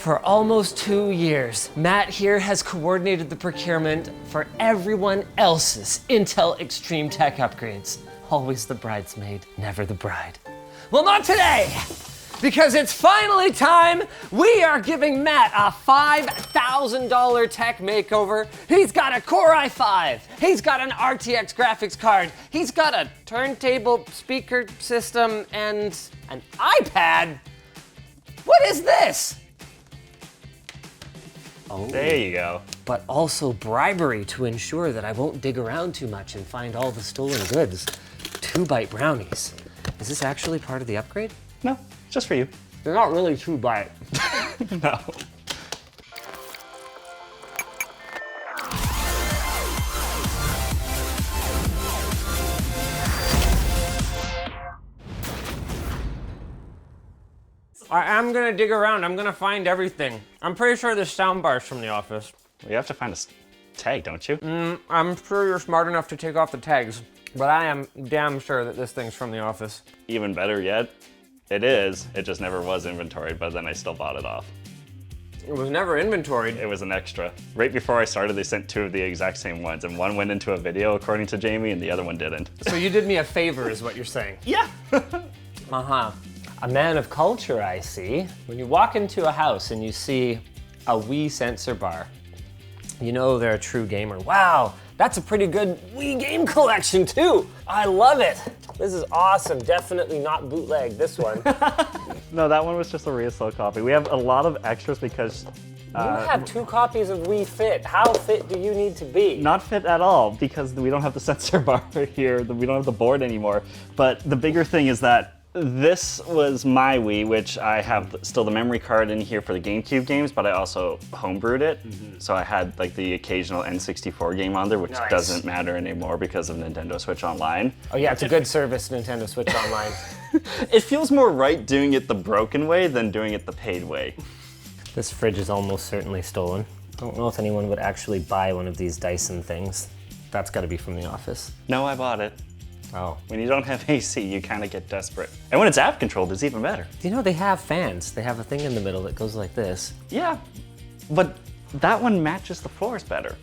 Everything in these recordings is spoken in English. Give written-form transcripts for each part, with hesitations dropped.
For almost 2 years, Matt here has coordinated the procurement for everyone else's Intel Extreme Tech upgrades. Always the bridesmaid, never the bride. Well, not today, because it's finally time. We are giving Matt a $5,000 tech makeover. He's got a Core i5. He's got an RTX graphics card. He's got a turntable speaker system and an iPad. What is this? Oh. There you go. But also bribery to ensure that I won't dig around too much and find all the stolen goods. 2-bite brownies. Is this actually part of the upgrade? No, just for you. They're not really 2-bite. No. I am gonna dig around. I'm gonna find everything. I'm pretty sure this soundbar's from the office. Well, you have to find a tag, don't you? I'm sure you're smart enough to take off the tags, but I am damn sure that this thing's from the office. Even better yet, it is. It just never was inventoried, but then I still bought it off. It was never inventoried. It was an extra. Right before I started, they sent 2 of the exact same ones, and one went into a video, according to Jamie, and the other one didn't. So you did me a favor, is what you're saying? Yeah. Uh-huh. A man of culture, I see. When you walk into a house and you see a Wii sensor bar, you know they're a true gamer. Wow, that's a pretty good Wii game collection too. I love it. This is awesome. Definitely not bootleg, this one. No, that one was just a real copy. We have a lot of extras because you have 2 copies of Wii Fit. How fit do you need to be? Not fit at all, because we don't have the sensor bar here. We don't have the board anymore. But the bigger thing is that this was my Wii, which I have still the memory card in here for the GameCube games, but I also homebrewed it. So I had like the occasional N64 game on there, which doesn't matter anymore because of Nintendo Switch Online. Oh yeah, it's a good service, Nintendo Switch Online. It feels more right doing it the broken way than doing it the paid way. This fridge is almost certainly stolen. I don't know if anyone would actually buy one of these Dyson things. That's gotta be from the office. No, I bought it. Oh. When you don't have AC, you kind of get desperate. And when it's app controlled, it's even better. You know, they have fans. They have a thing in the middle that goes like this. Yeah, but that one matches the floors better.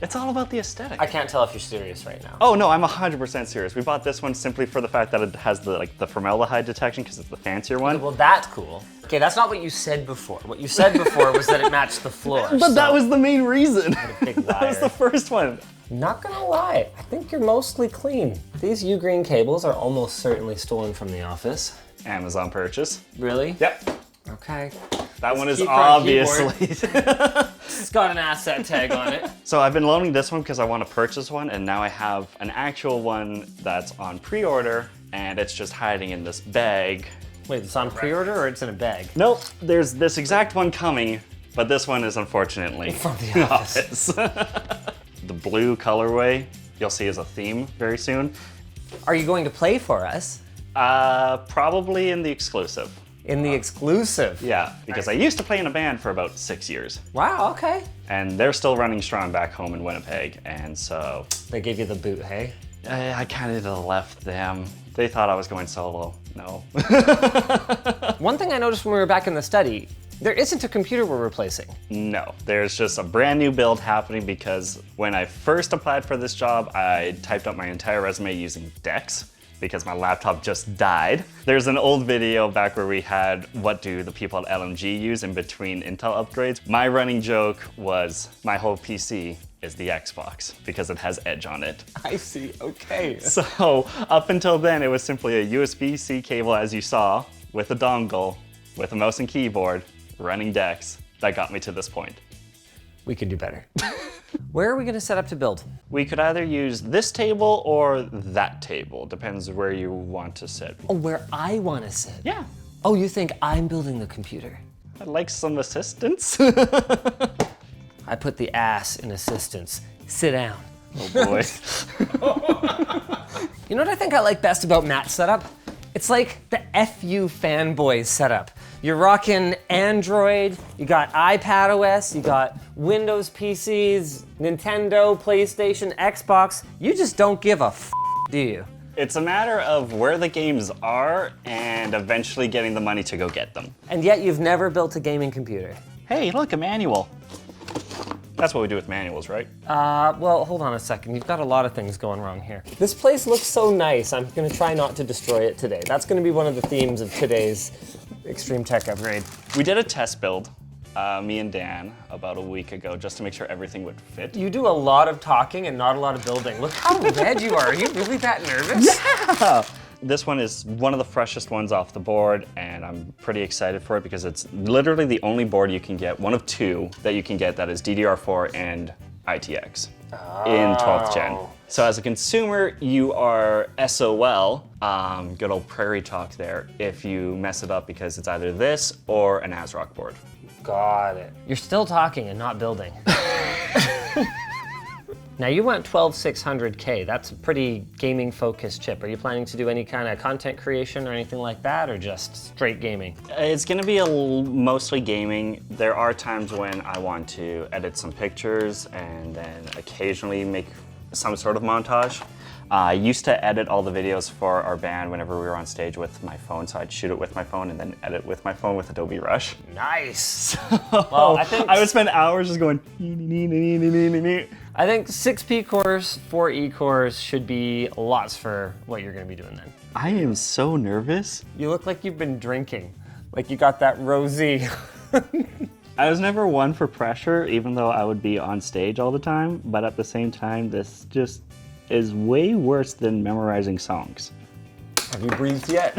It's all about the aesthetic. I can't tell if you're serious right now. Oh no, I'm 100% serious. We bought this one simply for the fact that it has the formaldehyde detection because it's the fancier one. Well, that's cool. Okay, that's not what you said before. What you said before was that it matched the floor. But that was the main reason. What a big liar. That was the first one. Not gonna lie, I think you're mostly clean. These U-green cables are almost certainly stolen from the office. Amazon purchase. Really? Yep. Okay. That one is obviously. It's got an asset tag on it. So I've been loaning this one because I want to purchase one, and now I have an actual one that's on pre-order, and it's just hiding in this bag. Wait, it's on pre-order or it's in a bag? Nope, there's this exact one coming, but this one is unfortunately from the office. The blue colorway you'll see as a theme very soon. Are you going to play for us? Probably in the exclusive. In the exclusive? Yeah, because I used to play in a band for about 6 years. Wow, okay. And they're still running strong back home in Winnipeg, and so... They gave you the boot, hey? I kind of left them. They thought I was going solo. No. One thing I noticed when we were back in the study, there isn't a computer we're replacing. No, there's just a brand new build happening because when I first applied for this job, I typed up my entire resume using Dex because my laptop just died. There's an old video back where we had what do the people at LMG use in between Intel upgrades. My running joke was my whole PC is the Xbox because it has Edge on it. I see, okay. So up until then, it was simply a USB-C cable as you saw with a dongle, with a mouse and keyboard, running Dex. That got me to this point. We could do better. Where are we gonna set up to build? We could either use this table or that table. Depends where you want to sit. Oh, where I wanna sit? Yeah. Oh, you think I'm building the computer? I'd like some assistance. I put the ass in assistance. Sit down. Oh boy. You know what I think I like best about Matt's setup? It's like the FU fanboys setup. You're rocking Android, you got iPad OS, you got Windows PCs, Nintendo, PlayStation, Xbox. You just don't give a f, do you? It's a matter of where the games are and eventually getting the money to go get them. And yet you've never built a gaming computer. Hey, look, a manual. That's what we do with manuals, right? Well, hold on a second. You've got a lot of things going wrong here. This place looks so nice. I'm gonna try not to destroy it today. That's gonna be one of the themes of today's Extreme Tech Upgrade. We did a test build, me and Dan, about a week ago, just to make sure everything would fit. You do a lot of talking and not a lot of building. Look how red you are. Are you really that nervous? Yeah! This one is one of the freshest ones off the board, and I'm pretty excited for it because it's literally the only board you can get, one of two that you can get that is DDR4 and ITX in 12th gen. So as a consumer, you are SOL, good old prairie talk there, if you mess it up because it's either this or an ASRock board. Got it. You're still talking and not building. Now you went 12600K. That's a pretty gaming focused chip. Are you planning to do any kind of content creation or anything like that, or just straight gaming? It's gonna be mostly gaming. There are times when I want to edit some pictures and then occasionally make some sort of montage. I used to edit all the videos for our band whenever we were on stage with my phone, so I'd shoot it with my phone and then edit with my phone with Adobe Rush. Nice. Well, I would spend hours just going. I think 6P cores, 4E cores should be lots for what you're gonna be doing then. I am so nervous. You look like you've been drinking. Like you got that rosy. I was never one for pressure, even though I would be on stage all the time, but at the same time, this just is way worse than memorizing songs. Have you breathed yet?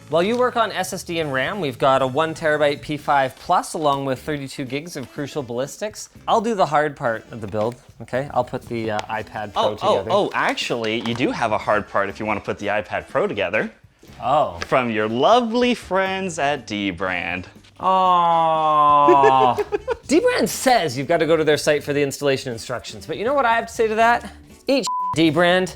While you work on SSD and RAM, we've got a 1TB P5 Plus along with 32 gigs of crucial ballistics. I'll do the hard part of the build, okay? I'll put the iPad Pro together. Actually, you do have a hard part if you want to put the iPad Pro together. Oh. From your lovely friends at dbrand. Aww. dbrand says you've got to go to their site for the installation instructions, but you know what I have to say to that? Eat dbrand.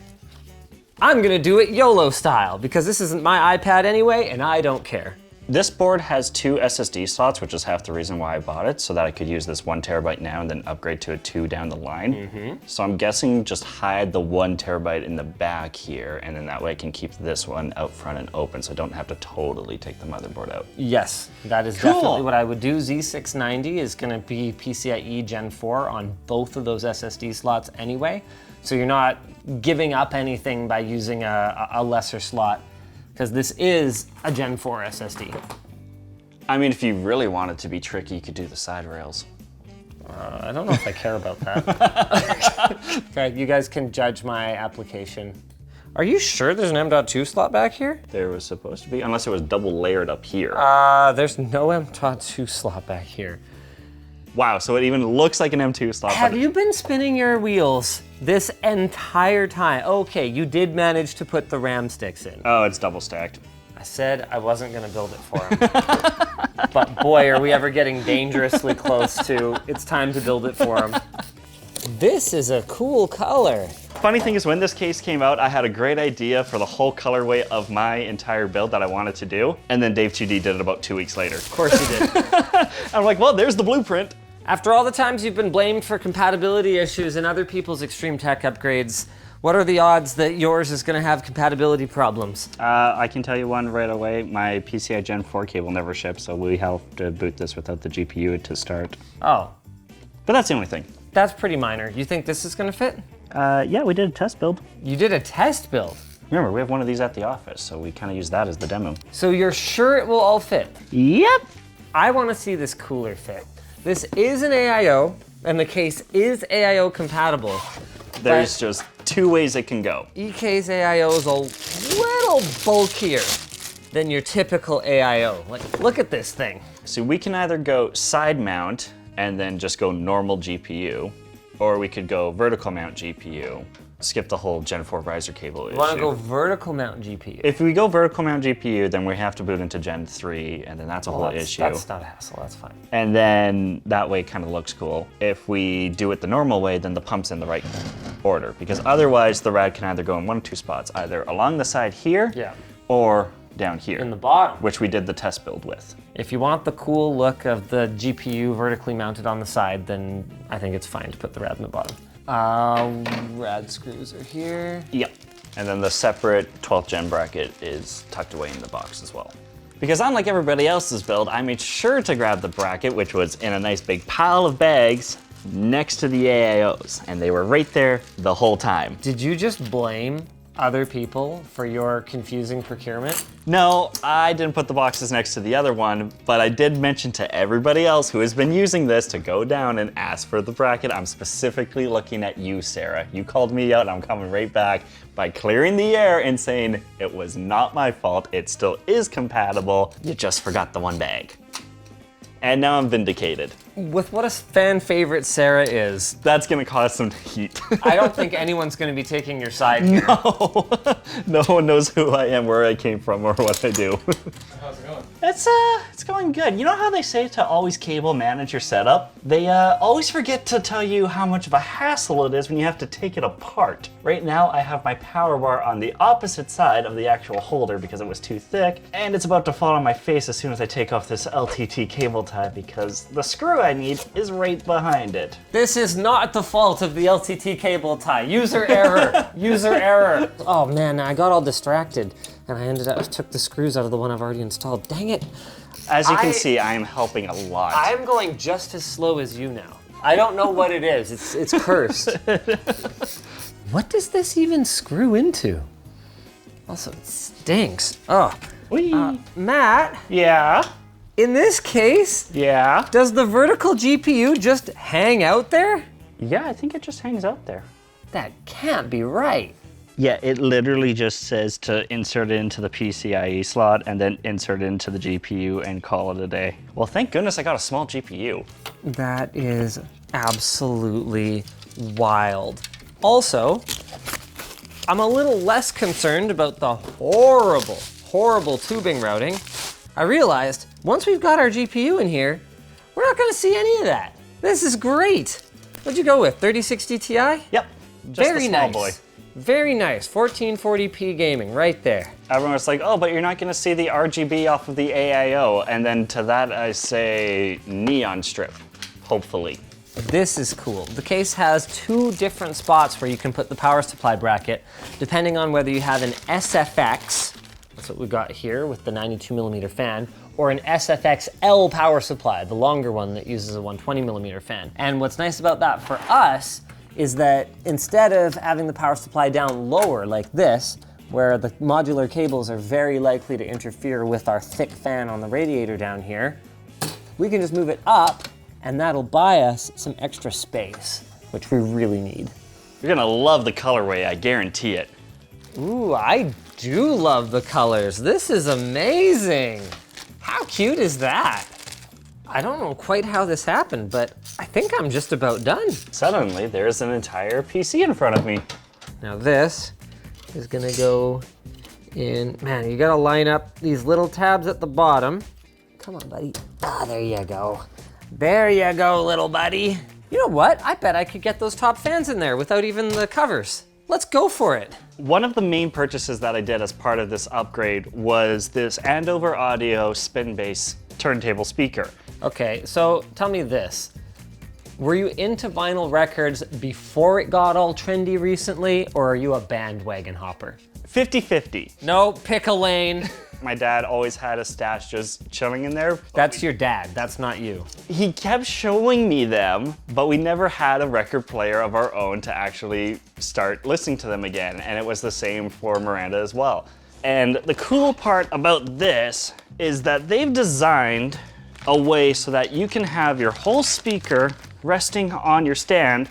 I'm gonna do it YOLO style because this isn't my iPad anyway and I don't care. This board has 2 SSD slots, which is half the reason why I bought it, so that I could use this 1TB now and then upgrade to a 2 down the line. So I'm guessing just hide the 1TB in the back here, and then that way I can keep this one out front and open, so I don't have to totally take the motherboard out. Yes, that is definitely what I would do. Z690 is gonna be PCIe Gen 4 on both of those SSD slots anyway, so you're not giving up anything by using a lesser slot, because this is a Gen 4 SSD. I mean, if you really wanted to be tricky, you could do the side rails. I don't know if I care about that. Okay, you guys can judge my application. Are you sure there's an M.2 slot back here? There was supposed to be, unless it was double layered up here. There's no M.2 slot back here. Wow, so it even looks like an M2 slot. Have you been spinning your wheels this entire time? Okay, you did manage to put the RAM sticks in. Oh, it's double stacked. I said I wasn't gonna build it for him. But boy, are we ever getting dangerously close to, it's time to build it for him. This is a cool color. Funny thing is, when this case came out, I had a great idea for the whole colorway of my entire build that I wanted to do, and then Dave 2D did it about 2 weeks later. Of course you did. I'm like, well, there's the blueprint. After all the times you've been blamed for compatibility issues in other people's extreme tech upgrades, what are the odds that yours is gonna have compatibility problems? I can tell you one right away. My PCI Gen 4 cable never shipped, so we have to boot this without the GPU to start. Oh. But that's the only thing. That's pretty minor. You think this is gonna fit? Yeah, we did a test build. You did a test build? Remember, we have one of these at the office, so we kind of use that as the demo. So you're sure it will all fit? Yep. I wanna see this cooler fit. This is an AIO, and the case is AIO compatible. There's just 2 ways it can go. EK's AIO is a little bulkier than your typical AIO. Like, look at this thing. So we can either go side mount and then just go normal GPU, or we could go vertical mount GPU, skip the whole Gen 4 riser cable issue. You wanna go vertical mount GPU? If we go vertical mount GPU, then we have to boot into Gen 3, and then that's a whole issue. That's not a hassle, that's fine. And then that way it kind of looks cool. If we do it the normal way, then the pump's in the right order, because otherwise the rad can either go in 1 of 2 spots, either along the side here, or down here. In the bottom. Which we did the test build with. If you want the cool look of the GPU vertically mounted on the side, then I think it's fine to put the rad in the bottom. Rad screws are here. Yep. And then the separate 12th gen bracket is tucked away in the box as well. Because unlike everybody else's build, I made sure to grab the bracket, which was in a nice big pile of bags next to the AIOs, and they were right there the whole time. Did you just blame other people for your confusing procurement? No, I didn't put the boxes next to the other one, but I did mention to everybody else who has been using this to go down and ask for the bracket. I'm specifically looking at you, Sarah. You called me out, and I'm coming right back by clearing the air and saying it was not my fault. It still is compatible. You just forgot the one bag. And now I'm vindicated. With what a fan favorite Sarah is. That's gonna cause some heat. I don't think anyone's gonna be taking your side here. No, no one knows who I am, where I came from, or what I do. How's it going? It's going good. You know how they say to always cable manage your setup? They always forget to tell you how much of a hassle it is when you have to take it apart. Right now, I have my power bar on the opposite side of the actual holder because it was too thick, and it's about to fall on my face as soon as I take off this LTT cable tie because the screw I need is right behind it. This is not the fault of the LTT cable tie. User error. User error. Oh man, I got all distracted and I took the screws out of the one I've already installed. Dang it. As you can see, I am helping a lot. I'm going just as slow as you now. I don't know what it is. It's cursed. What does this even screw into? Also, it stinks. Oh. Matt, Yeah? in this case, Yeah? does the vertical GPU just hang out there? Yeah, I think it just hangs out there. That can't be right. Yeah, it literally just says to insert it into the PCIe slot and then insert it into the GPU and call it a day. Well, thank goodness I got a small GPU. That is absolutely wild. Also, I'm a little less concerned about the horrible tubing routing. I realized once we've got our GPU in here, we're not gonna see any of that. This is great. What'd you go with, 3060 Ti? Yep, just Very a small nice. boy. Very nice, 1440p gaming right there. Everyone was like, oh, but you're not gonna see the RGB off of the AIO. And then to that I say neon strip, hopefully. This is cool. The case has two different spots where you can put the power supply bracket, depending on whether you have an SFX, that's what we've got here with the 92mm fan, or an SFX-L power supply, the longer one that uses a 120mm fan. And what's nice about that for us is that instead of having the power supply down lower like this, where the modular cables are very likely to interfere with our thick fan on the radiator down here, we can just move it up and that'll buy us some extra space, which we really need. You're gonna love the colorway, I guarantee it. Ooh, I do love the colors. This is amazing. How cute is that? I don't know quite how this happened, but I think I'm just about done. Suddenly, there's an entire PC in front of me. Now this is gonna go in, man, you gotta line up these little tabs at the bottom. Come on, buddy. Ah, there you go. There you go, little buddy. You know what? I bet I could get those top fans in there without even the covers. Let's go for it. One of the main purchases that I did as part of this upgrade was this Andover Audio spin bass turntable speaker. Okay, so tell me this. Were you into vinyl records before it got all trendy recently, or are you a bandwagon hopper? 50-50. No, pick a lane. My dad always had a stash just chilling in there. That's your dad, that's not you. He kept showing me them, but we never had a record player of our own to actually start listening to them again. And it was the same for Miranda as well. And the cool part about this is that they've designed a way so that you can have your whole speaker resting on your stand,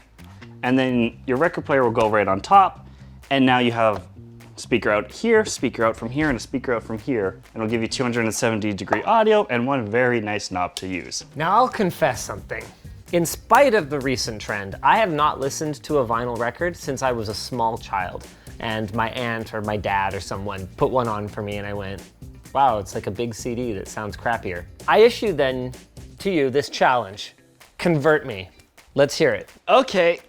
and then your record player will go right on top, and now you have speaker out here, speaker out from here, and a speaker out from here, and it'll give you 270-degree audio and one very nice knob to use. Now I'll confess something. In spite of the recent trend, I have not listened to a vinyl record since I was a small child, and my aunt or my dad or someone put one on for me and I went, wow, it's like a big CD that sounds crappier. I issue then to you this challenge. Convert me. Let's hear it. Okay,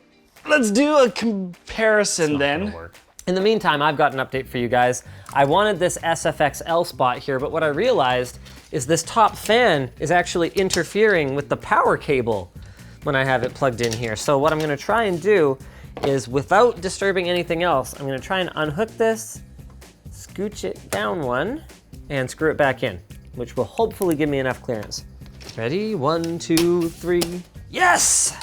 let's do a comparison then. In the meantime, I've got an update for you guys. I wanted this SFX-L spot here, but what I realized is this top fan is actually interfering with the power cable when I have it plugged in here. So what I'm gonna try and do is without disturbing anything else, I'm gonna try and unhook this, scooch it down one, and screw it back in, which will hopefully give me enough clearance. Ready? 1, 2, 3. Yes!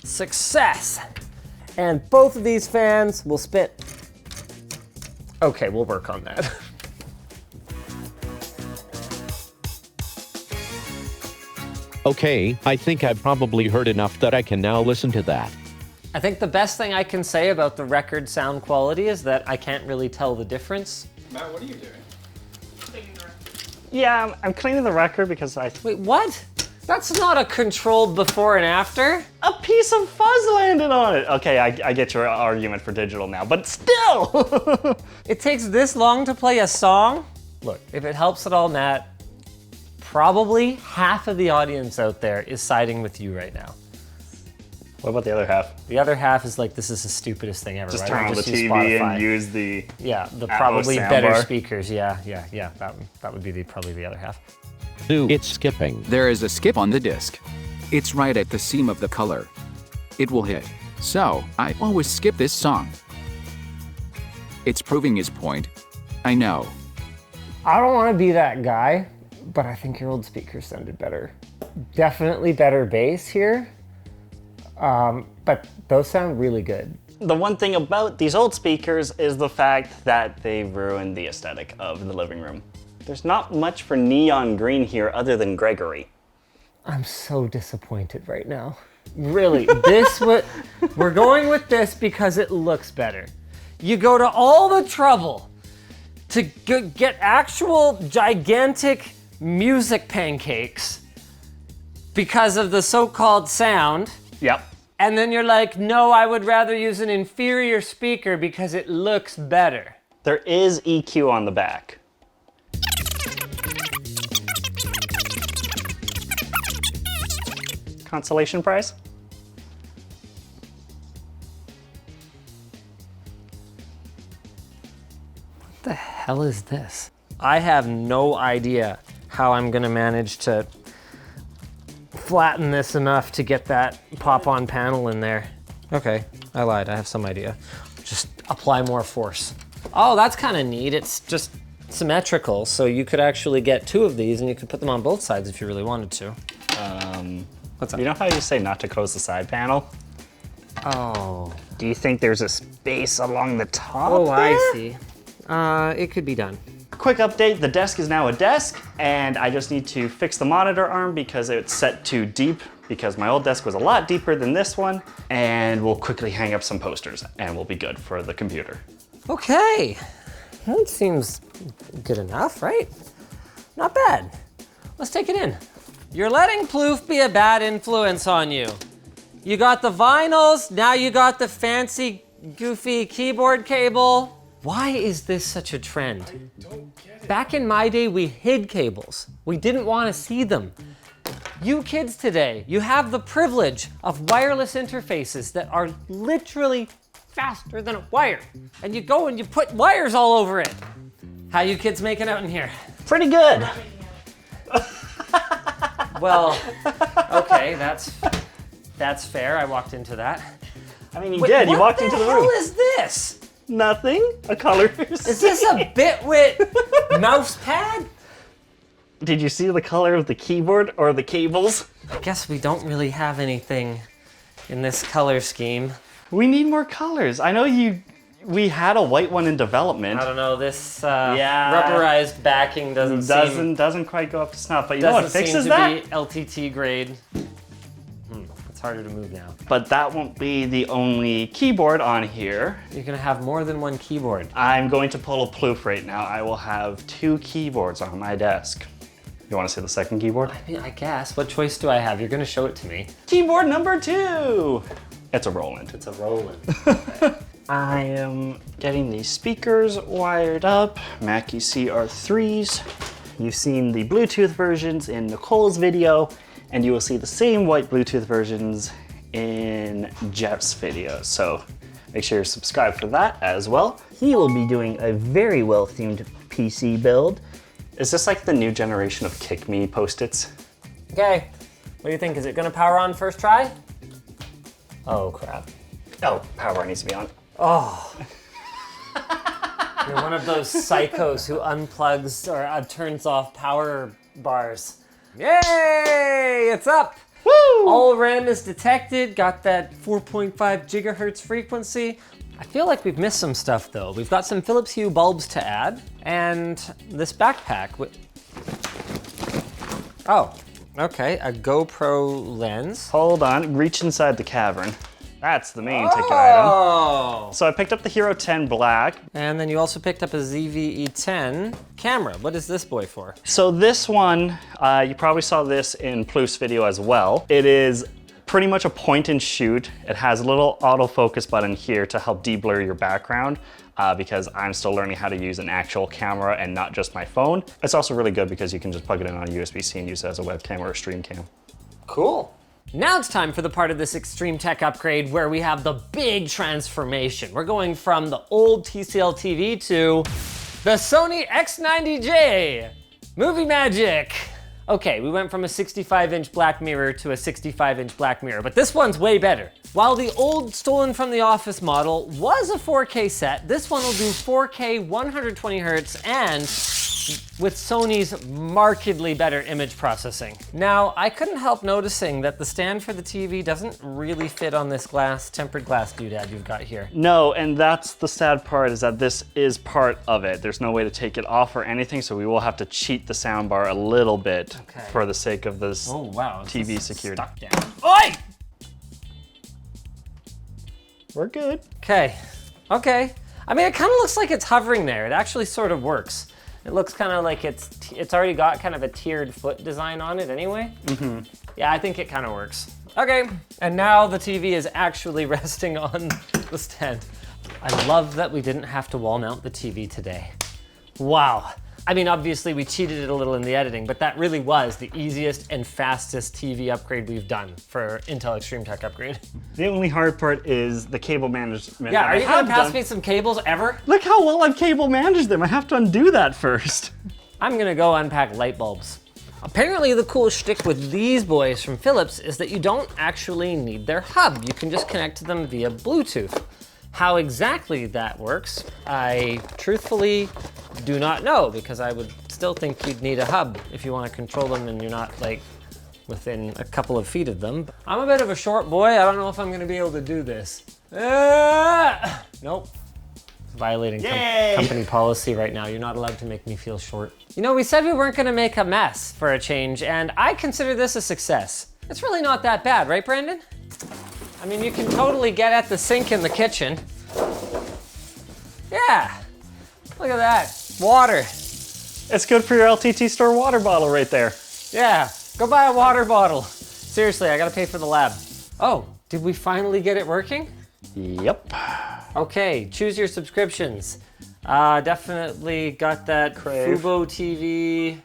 Success! And both of these fans will spit. Okay, we'll work on that. Okay, I think I've probably heard enough that I can now listen to that. I think the best thing I can say about the record sound quality is that I can't really tell the difference. Matt, what are you doing? Yeah, I'm cleaning the record because Wait, what? That's not a controlled before and after. a piece of fuzz landed on it. Okay, I get your argument for digital now, but still. It takes this long to play a song? Look, if it helps at all, Matt, probably half of the audience out there is siding with you right now. What about the other half? The other half is like, this is the stupidest thing ever, Just right? turn on the Just use TV Spotify. and use the Yeah, the Atmos probably better soundbar. speakers. Yeah. That would be probably the other half. It's skipping. There is a skip on the disc. It's right at the seam of the color. It will hit. So, I always skip this song. It's proving his point. I know. I don't want to be that guy, but I think your old speakers sounded better. Definitely better bass here, but those sound really good. The one thing about these old speakers is the fact that they ruined the aesthetic of the living room. There's not much for neon green here other than Gregory. I'm so disappointed right now. Really, we're going with this because it looks better. You go to all the trouble to get actual gigantic music pancakes because of the so-called sound. Yep. And then you're like, no, I would rather use an inferior speaker because it looks better. There is EQ on the back. Consolation prize? What the hell is this? I have no idea how I'm gonna manage to flatten this enough to get that pop-on panel in there. Okay, I lied, I have some idea. Just apply more force. Oh, that's kind of neat. It's just symmetrical, so you could actually get two of these and you could put them on both sides if you really wanted to. What's up? You know how you say not to close the side panel? Oh. Do you think there's a space along the top Oh, there? I see. It could be done. Quick update, the desk is now a desk, and I just need to fix the monitor arm because it's set too deep, because my old desk was a lot deeper than this one, and we'll quickly hang up some posters, and we'll be good for the computer. Okay. That seems good enough, right? Not bad. Let's take it in. You're letting Plouffe be a bad influence on you. You got the vinyls, now you got the fancy, goofy keyboard cable. Why is this such a trend? I don't get it. Back in my day, we hid cables. We didn't want to see them. You kids today, you have the privilege of wireless interfaces that are literally faster than a wire. And you go and you put wires all over it. How you kids making out in here? Pretty good. Well, okay, that's fair. I walked into that. I mean, you did, you walked into the room. What the hell is this? Nothing, a color. Is this a bitwit mouse pad? Did you see the color of the keyboard or the cables? I guess we don't really have anything in this color scheme. We need more colors. I know we had a white one in development. I don't know, this Yeah. rubberized backing Doesn't quite go up to snuff, but you know what doesn't fixes seem that? to be LTT grade. It's harder to move now. But that won't be the only keyboard on here. You're gonna have more than one keyboard. I'm going to pull a Plouffe right now. I will have 2 keyboards on my desk. You want to see the second keyboard? I mean, I guess. What choice do I have? You're gonna show it to me. Keyboard number 2. It's a Roland. It's a Roland. I am getting these speakers wired up, Mackie CR3s. You've seen the Bluetooth versions in Nicole's video, and you will see the same white Bluetooth versions in Jeff's video. So make sure you're subscribed for that as well. He will be doing a very well-themed PC build. Is this like the new generation of Kick Me Post-its? Okay, what do you think? Is it gonna power on first try? Oh crap. Oh, power bar needs to be on. You're one of those psychos who unplugs or turns off power bars. Yay! It's up! Woo! All RAM is detected, got that 4.5 gigahertz frequency. I feel like we've missed some stuff though. We've got some Philips Hue bulbs to add, and this backpack. Oh, okay, a GoPro lens. Hold on, reach inside the cavern. That's the main ticket item. Oh! So I picked up the Hero 10 Black. And then you also picked up a ZVE10 camera. What is this boy for? So this one, you probably saw this in Plouf's video as well. It is pretty much a point and shoot. It has a little autofocus button here to help de-blur your background because I'm still learning how to use an actual camera and not just my phone. It's also really good because you can just plug it in on a USB-C and use it as a webcam or a stream cam. Cool. Now it's time for the part of this extreme tech upgrade where we have the big transformation. We're going from the old TCL TV to the Sony X90J. Movie magic. Okay, we went from a 65-inch black mirror to a 65-inch black mirror, but this one's way better. While the old stolen from the office model was a 4K set, this one will do 4K 120 hertz and with Sony's markedly better image processing. Now, I couldn't help noticing that the stand for the TV doesn't really fit on this tempered glass doodad you've got here. No, and that's the sad part, is that this is part of it. There's no way to take it off or anything, so we will have to cheat the soundbar a little bit for the sake of this TV security. Stuck down. Oi! We're good. Okay. I mean, it kind of looks like it's hovering there. It actually sort of works. It looks kind of like it's already got kind of a tiered foot design on it anyway. Mm-hmm. Yeah, I think it kind of works. Okay, and now the TV is actually resting on the stand. I love that we didn't have to wall mount the TV today. Wow. I mean, obviously we cheated it a little in the editing, but that really was the easiest and fastest TV upgrade we've done for Intel Extreme Tech Upgrade. The only hard part is the cable management. Yeah, are you gonna pass me some cables ever? Look how well I've cable managed them. I have to undo that first. I'm gonna go unpack light bulbs. Apparently the cool shtick with these boys from Philips is that you don't actually need their hub. You can just connect to them via Bluetooth. How exactly that works, I truthfully do not know, because I would still think you'd need a hub if you want to control them and you're not like within a couple of feet of them. I'm a bit of a short boy. I don't know if I'm going to be able to do this. Nope. Violating company policy right now. You're not allowed to make me feel short. You know, we said we weren't going to make a mess for a change, and I consider this a success. It's really not that bad, right, Brandon? I mean, you can totally get at the sink in the kitchen. Yeah, look at that, water. It's good for your LTT store water bottle right there. Yeah, go buy a water bottle. Seriously, I gotta pay for the lab. Oh, did we finally get it working? Yep. Okay, choose your subscriptions. Definitely got that Crave. Fubo TV.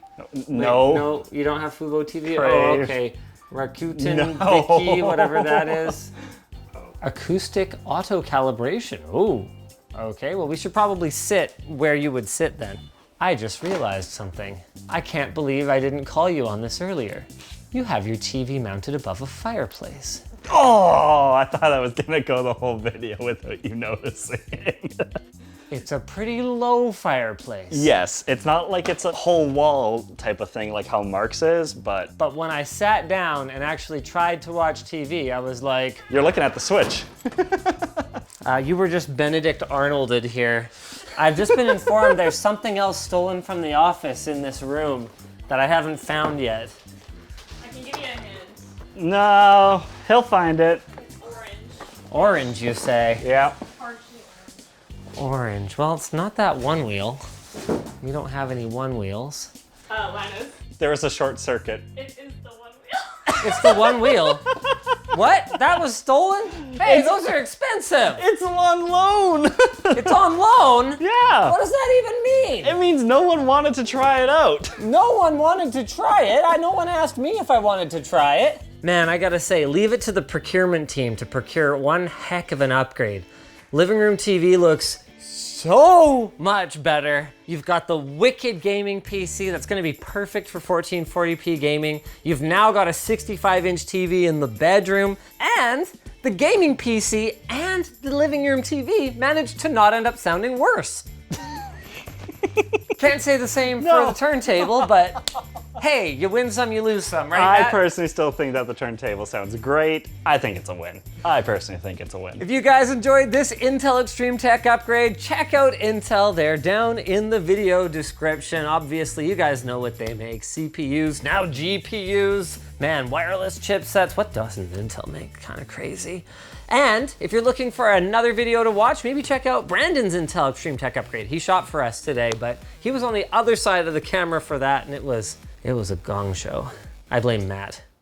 No. Wait, no, you don't have Fubo TV? Crave. Oh, okay. Rakuten, No. Vicky, whatever that is. Acoustic auto calibration. Ooh. Okay, well, we should probably sit where you would sit then. I just realized something. I can't believe I didn't call you on this earlier. You have your TV mounted above a fireplace. Oh, I thought I was gonna go the whole video without you noticing. It's a pretty low fireplace. Yes, it's not like it's a whole wall type of thing like how Mark's is, but... But when I sat down and actually tried to watch TV, I was like... You're looking at the switch. You were just Benedict Arnolded here. I've just been informed there's something else stolen from the office in this room that I haven't found yet. I can give you a hint. No, he'll find it. Orange. Orange, you say? Yeah. Partially orange. Orange. Well, it's not that one wheel. We don't have any one wheels. Linus. There was a short circuit. It is the one wheel. It's the one wheel. What? That was stolen? Hey, those are expensive. It's on loan. It's on loan? Yeah. What does that even mean? It means no one wanted to try it out. No one wanted to try it. No one asked me if I wanted to try it. Man, I gotta say, leave it to the procurement team to procure one heck of an upgrade. Living room TV looks so much better. You've got the wicked gaming PC that's gonna be perfect for 1440p gaming. You've now got a 65-inch TV in the bedroom, and The gaming PC and the living room TV managed to not end up sounding worse. Can't say the same for the turntable, but hey, you win some, you lose some, right, I Matt? personally still think that the turntable sounds great. I think it's a win. I personally think it's a win. If you guys enjoyed this Intel Extreme Tech upgrade, check out Intel. They're down in the video description. Obviously, you guys know what they make. CPUs, now GPUs. Man, wireless chipsets. What doesn't Intel make? Kind of crazy. And if you're looking for another video to watch, maybe check out Brandon's Intel Extreme Tech upgrade. He shot for us today, but he was on the other side of the camera for that, and it was a gong show. I blame Matt.